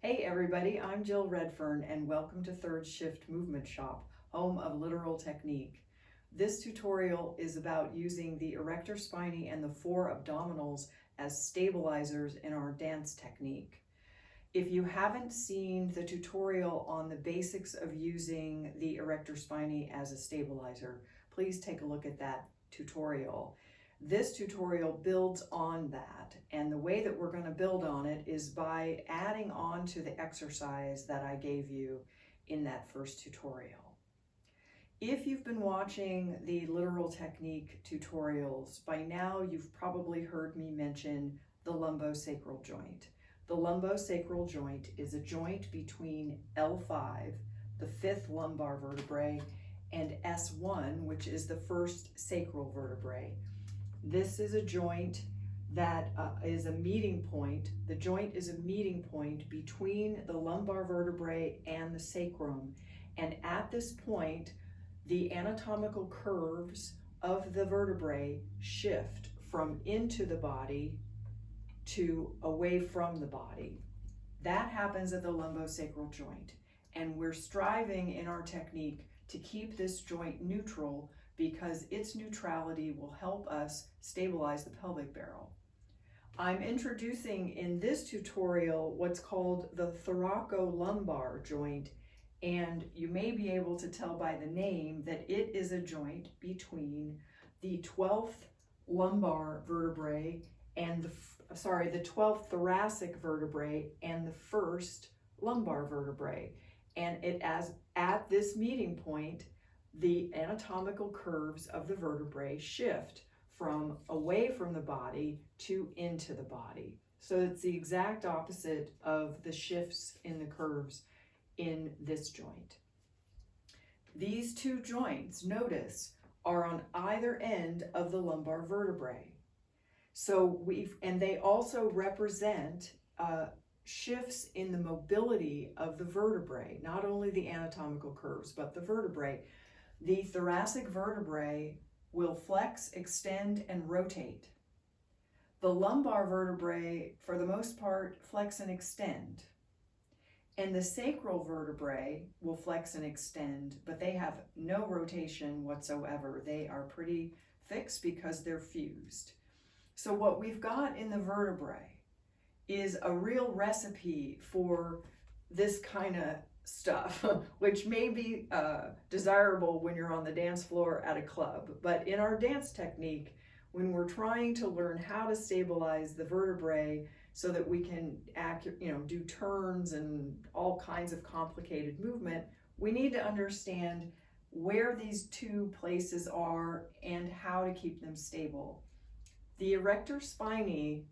Hey everybody, I'm Jill Redfern and welcome to Third Shift Movement Shop, home of literal technique. This tutorial is about using the Erector Spinae and the Four Abdominals as stabilizers in our dance technique. If you haven't seen the tutorial on the basics of using the Erector Spinae as a stabilizer, please take a look at that tutorial. This tutorial builds on that, and the way that we're going to build on it is by adding on to the exercise that I gave you in that first tutorial. If you've been watching the literal technique tutorials, by now you've probably heard me mention the lumbosacral joint. The lumbosacral joint is a joint between L5, the fifth lumbar vertebrae, and S1, which is the first sacral vertebrae. This is a joint that is a meeting point. The joint is a meeting point between the lumbar vertebrae and the sacrum. And at this point, the anatomical curves of the vertebrae shift from into the body to away from the body. That happens at the lumbosacral joint. And we're striving in our technique to keep this joint neutral because its neutrality will help us stabilize the pelvic barrel. I'm introducing in this tutorial what's called the thoracolumbar joint, and you may be able to tell by the name that it is a joint between the 12th lumbar vertebrae and the 12th thoracic vertebrae and the first lumbar vertebrae. And it as at this meeting point, the anatomical curves of the vertebrae shift from away from the body to into the body. So it's the exact opposite of the shifts in the curves in this joint. These two joints, notice, are on either end of the lumbar vertebrae. So they also represent shifts in the mobility of the vertebrae, not only the anatomical curves, but the vertebrae. The thoracic vertebrae will flex, extend, and rotate. The lumbar vertebrae, for the most part, flex and extend. And the sacral vertebrae will flex and extend, but they have no rotation whatsoever. They are pretty fixed because they're fused. So what we've got in the vertebrae is a real recipe for this kind of stuff, which may be desirable when you're on the dance floor at a club. But in our dance technique, when we're trying to learn how to stabilize the vertebrae so that we can do turns and all kinds of complicated movement, we need to understand where these two places are and how to keep them stable. The Erector Spinae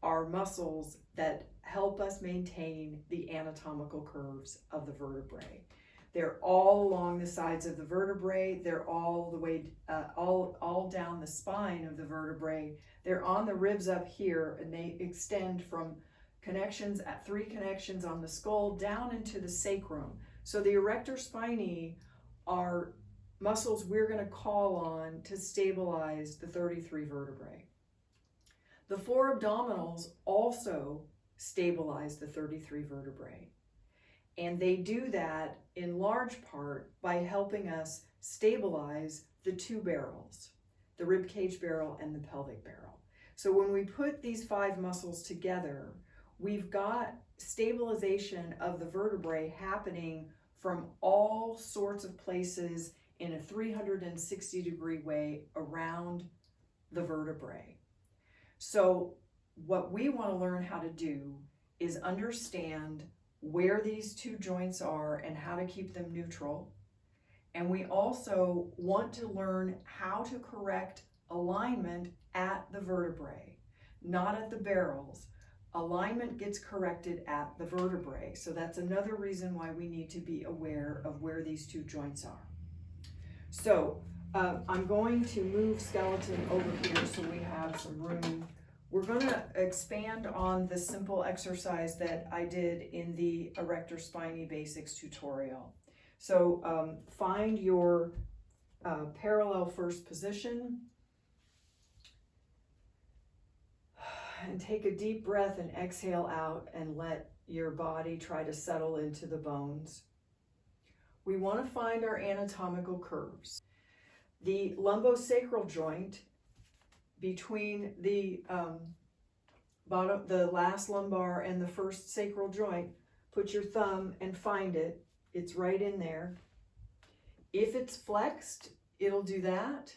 are muscles that help us maintain the anatomical curves of the vertebrae. They're all along the sides of the vertebrae. They're all the way, all down the spine of the vertebrae. They're on the ribs up here, and they extend from connections at 3 connections on the skull down into the sacrum. So the Erector Spinae are muscles we're going to call on to stabilize the 33 vertebrae. The Four Abdominals also stabilize the 33 vertebrae. And they do that in large part by helping us stabilize the two barrels, the rib cage barrel and the pelvic barrel. So when we put these 5 muscles together, we've got stabilization of the vertebrae happening from all sorts of places in a 360-degree way around the vertebrae. So what we want to learn how to do is understand where these two joints are and how to keep them neutral. And we also want to learn how to correct alignment at the vertebrae, not at the barrels. Alignment gets corrected at the vertebrae. So that's another reason why we need to be aware of where these two joints are. So I'm going to move skeleton over here so we have some room. We're going to expand on the simple exercise that I did in the Erector Spinae Basics tutorial. So find your parallel first position and take a deep breath and exhale out and let your body try to settle into the bones. We want to find our anatomical curves. The lumbosacral joint between the last lumbar and the first sacral joint, put your thumb and find it. It's right in there. If it's flexed, it'll do that.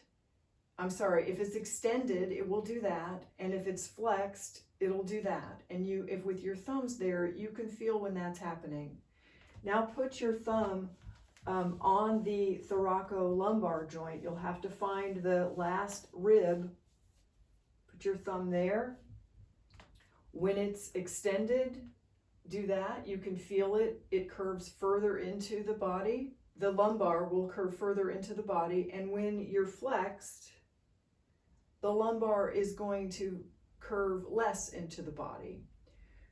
I'm sorry, if it's extended, it will do that. And if it's flexed, it'll do that. And if with your thumbs there, you can feel when that's happening. Now put your thumb on the thoracolumbar joint. You'll have to find the last rib. Put your thumb there. When it's extended, do that. You can feel it. It curves further into the body. The lumbar will curve further into the body. And when you're flexed, the lumbar is going to curve less into the body.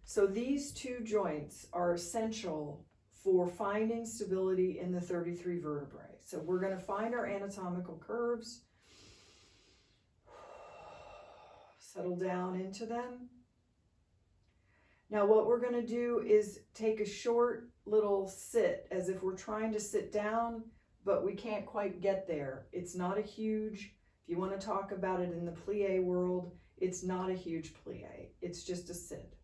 So these two joints are essential for finding stability in the 33 vertebrae. So we're going to find our anatomical curves, settle down into them. Now what we're going to do is take a short little sit, as if we're trying to sit down, but we can't quite get there. It's not a huge, if you want to talk about it in the plie world, it's not a huge plie. It's just a sit.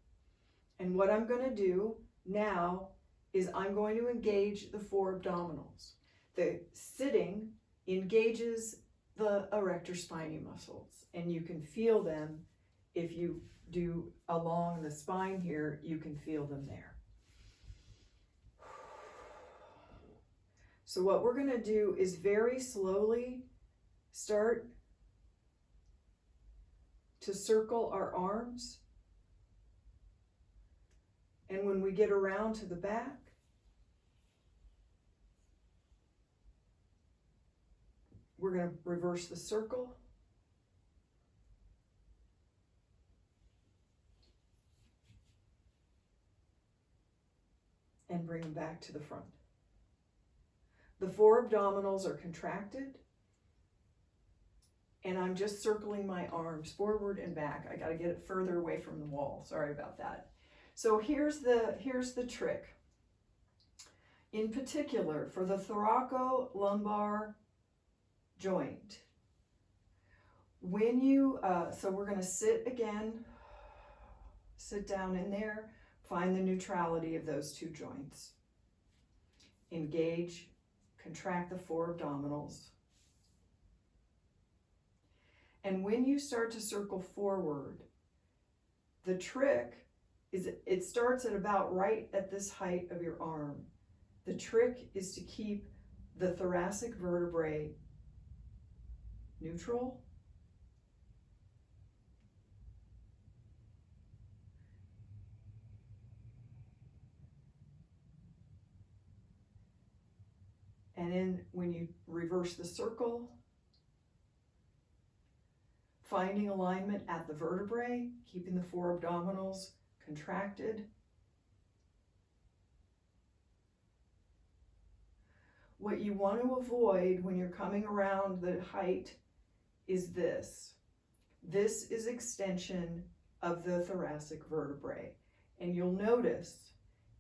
And what I'm going to do now is I'm going to engage the four abdominals. The sitting engages the erector spinae muscles, and you can feel them. If you do along the spine here, you can feel them there. So what we're going to do is very slowly start to circle our arms. And when we get around to the back, we're going to reverse the circle. And bring them back to the front. The four abdominals are contracted. And I'm just circling my arms forward and back. I got to get it further away from the wall. Sorry about that. So here's the trick. In particular, for the thoracolumbar joint, when you, so we're going to sit again, sit down in there, find the neutrality of those two joints. Engage, contract the four abdominals. And when you start to circle forward, the trick is it starts at about right at this height of your arm. The trick is to keep the thoracic vertebrae neutral. And then when you reverse the circle, finding alignment at the vertebrae, keeping the four abdominals contracted. What you want to avoid when you're coming around the height is this. This is extension of the thoracic vertebrae. And you'll notice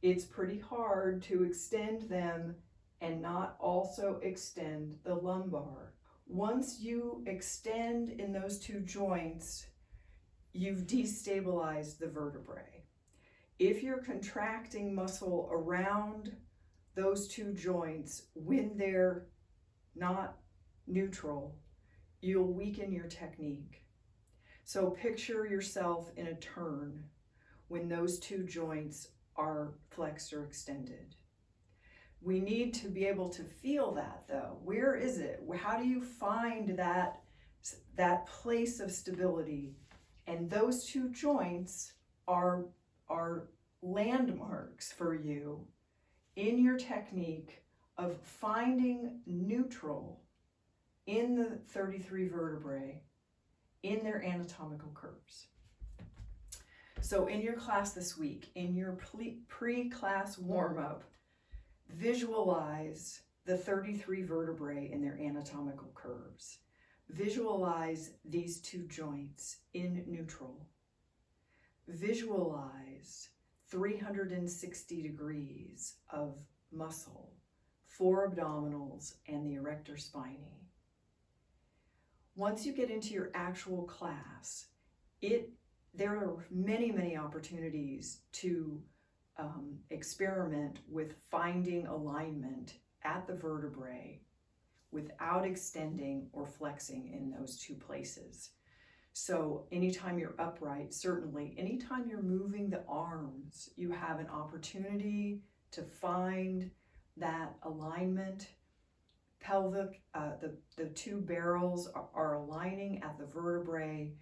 it's pretty hard to extend them and not also extend the lumbar. Once you extend in those two joints, you've destabilized the vertebrae. If you're contracting muscle around those two joints when they're not neutral, you'll weaken your technique. So picture yourself in a turn when those two joints are flexed or extended. We need to be able to feel that though. Where is it? How do you find that place of stability? And those two joints are landmarks for you in your technique of finding neutral in the 33 vertebrae in their anatomical curves. So in your class this week, in your pre-class warm-up, visualize the 33 vertebrae in their anatomical curves. Visualize these two joints in neutral. Visualize 360 degrees of muscle, four abdominals, and the erector spinae. Once you get into your actual class, there are many, many opportunities to experiment with finding alignment at the vertebrae without extending or flexing in those two places. So anytime you're upright, certainly, anytime you're moving the arms, you have an opportunity to find that alignment. Pelvic, the two barrels are aligning at the vertebrae.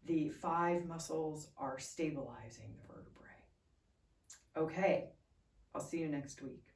The 5 muscles are stabilizing the vertebrae. Okay, I'll see you next week.